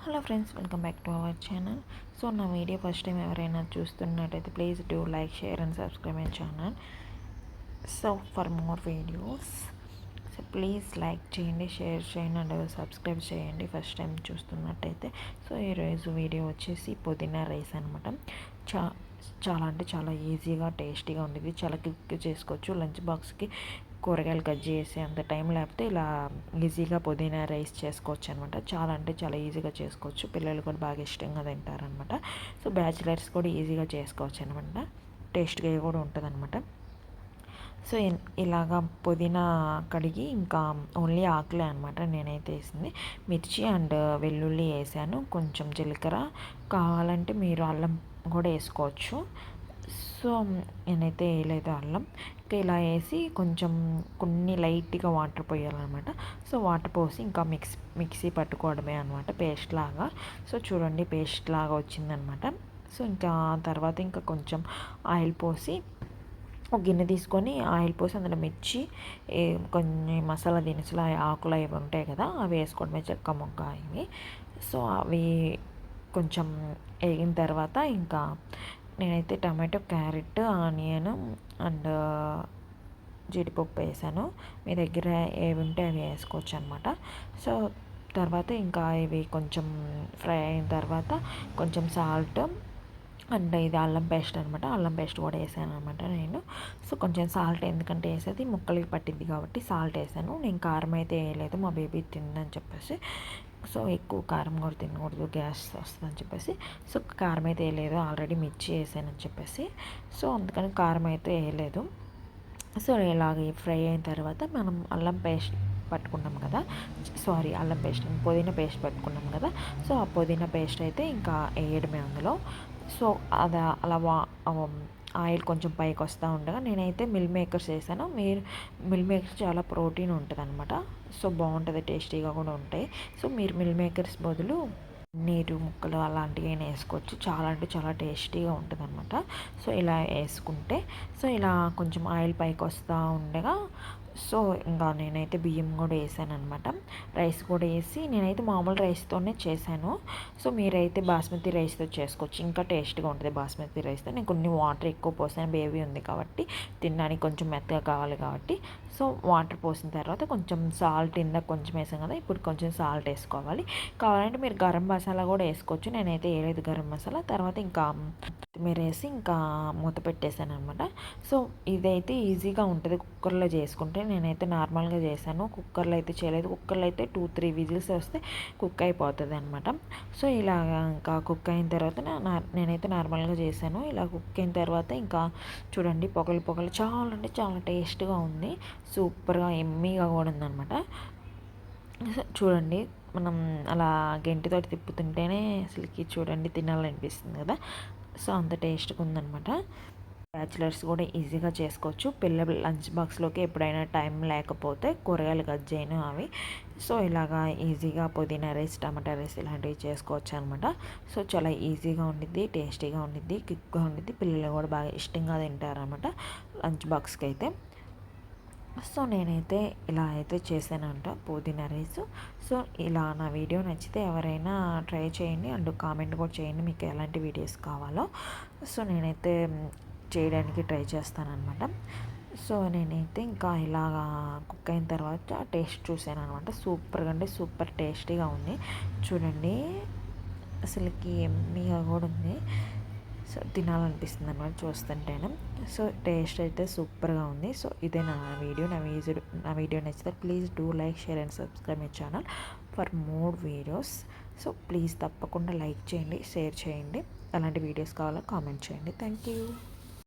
Hello friends, welcome back to our channel. So నా video first time ఎవరైనా చూస్తున్నట్టయితే please do like, share and subscribe my channel. So for more videos, so please like చేయండి, share చేయండి and subscribe చేయండి first time చూస్తున్నట్టయితే. So ఈరోజు video వచ్చేసి పుదీనా రైస్ అనమాట. చాలా అంటే చాలా ఈజీగా టేస్టీగా ఉండేది. చాలా క్విక్ చేసుకోవచ్చు. లంచ్ బాక్స్కి కూరగాయలు కట్ చేసి అంత టైం లేకపోతే ఇలా ఈజీగా పుదీనా రైస్ చేసుకోవచ్చు అనమాట. చాలా అంటే చాలా ఈజీగా చేసుకోవచ్చు. పిల్లలు కూడా బాగా ఇష్టంగా తింటారనమాట. సో బ్యాచిలర్స్ కూడా ఈజీగా చేసుకోవచ్చు అనమాట. టేస్ట్గా కూడా ఉంటుంది అనమాట. సో ఇలాగా పుదీనా కడిగి ఇంకా ఓన్లీ ఆకులే అనమాట నేనైతే వేసింది. మిర్చి అండ్ వెల్లుల్లి వేసాను, కొంచెం జీలకర్ర, కావాలంటే మీరు అల్లం కూడా వేసుకోవచ్చు. సో నేనైతే వేయలేదు అల్లం. ఇంకా ఇలా వేసి కొంచెం కొన్ని లైట్గా వాటర్ పోయాలన్నమాట. సో వాటర్ పోసి ఇంకా మిక్సీ పట్టుకోవడమే అనమాట, పేస్ట్ లాగా. సో చూడండి, పేస్ట్ లాగా వచ్చిందనమాట. సో ఇంకా తర్వాత ఇంకా కొంచెం ఆయిల్ పోసి ఒక గిన్నె తీసుకొని ఆయిల్ పోసి అందులో మిర్చి, కొన్ని మసాలా దినుసులు, ఆకులు అవి ఉంటాయి కదా, అవి వేసుకోవడమే, చెక్క మొగ్గ ఇవి. సో అవి కొంచెం వేగిన తర్వాత ఇంకా నేనైతే టమాటో, క్యారెట్, ఆనియన్ అండ్ జీడిపప్పు వేసాను. మీ దగ్గర ఏవి ఉంటే అవి వేసుకోవచ్చు అనమాట. సో తర్వాత ఇంకా ఇవి కొంచెం ఫ్రై అయిన తర్వాత కొంచెం సాల్ట్ అండ్ ఇది అల్లం పేస్ట్ అనమాట. అల్లం పేస్ట్ కూడా వేసాను అనమాట నేను. సో కొంచెం సాల్ట్, ఎందుకంటే వేసేది ముక్కలకి పట్టింది కాబట్టి సాల్ట్ వేసాను. నేను కారం అయితే వేయలేదు, మా బేబీ తిందని చెప్పేసి. సో ఎక్కువ కారం కూడా తినకూడదు, గ్యాస్ వస్తుందని చెప్పేసి. సో కారం అయితే వేయలేదు, ఆల్రెడీ మిర్చి వేసానని చెప్పేసి. సో అందుకని కారం అయితే వేయలేదు. సో ఇలాగ ఫ్రై అయిన తర్వాత మనం అల్లం పేస్ట్ పట్టుకున్నాం కదా, అల్లం పేస్ట్, పుదీనా పేస్ట్ పట్టుకున్నాం కదా. సో ఆ పుదీనా పేస్ట్ అయితే ఇంకా వేయడమే అందులో. సో అది అలా ఆయిల్ కొంచెం పైకి వస్తూ ఉండగా నేనైతే మిల్ మేకర్స్ వేసాను. మిల్ మేకర్స్ చాలా ప్రోటీన్ ఉంటుంది అనమాట. సో బాగుంటుంది, టేస్టీగా కూడా ఉంటాయి. సో మీరు మిల్ మేకర్స్ బదులు నీరు ముక్కలు అలాంటివి అయినా వేసుకోవచ్చు. చాలా అంటే చాలా టేస్టీగా ఉంటుంది అనమాట. సో ఇలా వేసుకుంటే, సో ఇలా కొంచెం ఆయిల్ పైకి వస్తూ ఉండగా సో ఇంకా నేనైతే బియ్యం కూడా వేసాను అనమాట. రైస్ కూడా వేసి నేనైతే మామూలు రైస్తోనే చేశాను. సో మీరైతే బాస్మతి రైస్తో చేసుకోవచ్చు, ఇంకా టేస్ట్గా ఉంటుంది బాస్మతి రైస్తో. నేను కొన్ని వాటర్ ఎక్కువ పోసాను, బేబీ ఉంది కాబట్టి తినడానికి కొంచెం మెత్తగా కావాలి కాబట్టి. సో వాటర్ పోసిన తర్వాత కొంచెం సాల్ట్, ఇందాక కొంచెం వేసాం కదా, ఇప్పుడు కొంచెం సాల్ట్ వేసుకోవాలి. కావాలంటే మీరు గరం మసాలా కూడా వేసుకోవచ్చు, నేనైతే వేయలేదు గరం మసాలా. తర్వాత ఇంకా కొత్తిమీర వేసి ఇంకా మూత పెట్టేశాను అనమాట. సో ఇదైతే ఈజీగా ఉంటుంది కుక్కర్లో చేసుకుంటే. నేనైతే నార్మల్గా చేశాను, కుక్కర్లో అయితే చేయలేదు. కుక్కర్లో అయితే 2-3 విజిల్స్ వస్తే కుక్ అయిపోతుంది అనమాట. సో ఇలాగ ఇంకా కుక్ అయిన తర్వాత నేనైతే నార్మల్గా చేశాను. ఇలా కుక్ అయిన తర్వాత ఇంకా చూడండి, పొగలు చాలా అంటే చాలా టేస్ట్గా ఉంది, సూపర్గా ఎమ్మీగా కూడా ఉందన్నమాట. చూడండి, మనం అలా గెంటితో తిప్పుతుంటేనే అసలుకి చూడండి తినాలనిపిస్తుంది కదా. సో అంత టేస్ట్గా ఉందన్నమాట. బ్యాచిలర్స్ కూడా ఈజీగా చేసుకోవచ్చు. పిల్లల లంచ్ బాక్స్లోకి ఎప్పుడైనా టైం లేకపోతే కూరగాయలు కట్ చేయను అవి. సో ఇలాగా ఈజీగా పుదీనా రైస్, టమాటా రైస్ ఇలాంటివి చేసుకోవచ్చు అనమాట. సో చాలా ఈజీగా ఉండిద్ది, టేస్టీగా ఉండిద్ది, క్విక్గా ఉండిద్ది. పిల్లలు కూడా బాగా ఇష్టంగా తింటారనమాట లంచ్ బాక్స్కి అయితే. సో నేనైతే ఇలా అయితే చేశానంట పుదీనా రైస్. సో ఇలా నా వీడియో నచ్చితే ఎవరైనా ట్రై చేయండి అండ్ కామెంట్ కూడా చేయండి మీకు ఎలాంటి వీడియోస్ కావాలో. సో నేనైతే చేయడానికి ట్రై చేస్తానన్నమాట. సో నేనైతే ఇంకా ఇలాగా కుక్ అయిన తర్వాత టేస్ట్ చూసాను అనమాట. సూపర్గా అంటే సూపర్ టేస్టీగా ఉంది. చూడండి, అసలుకి ఎమ్మీగా కూడా ఉంది. సో తినాలనిపిస్తుంది అనమాట చూస్తుంటేనే. సో టేస్ట్ అయితే సూపర్గా ఉంది. సో ఇదే నా వీడియో నచ్చితే please do like, share and subscribe my channel for more videos. So please తప్పకుండా లైక్ చేయండి, షేర్ చేయండి. అలాంటి వీడియోస్ కావాలో కామెంట్ చేయండి. Thank you.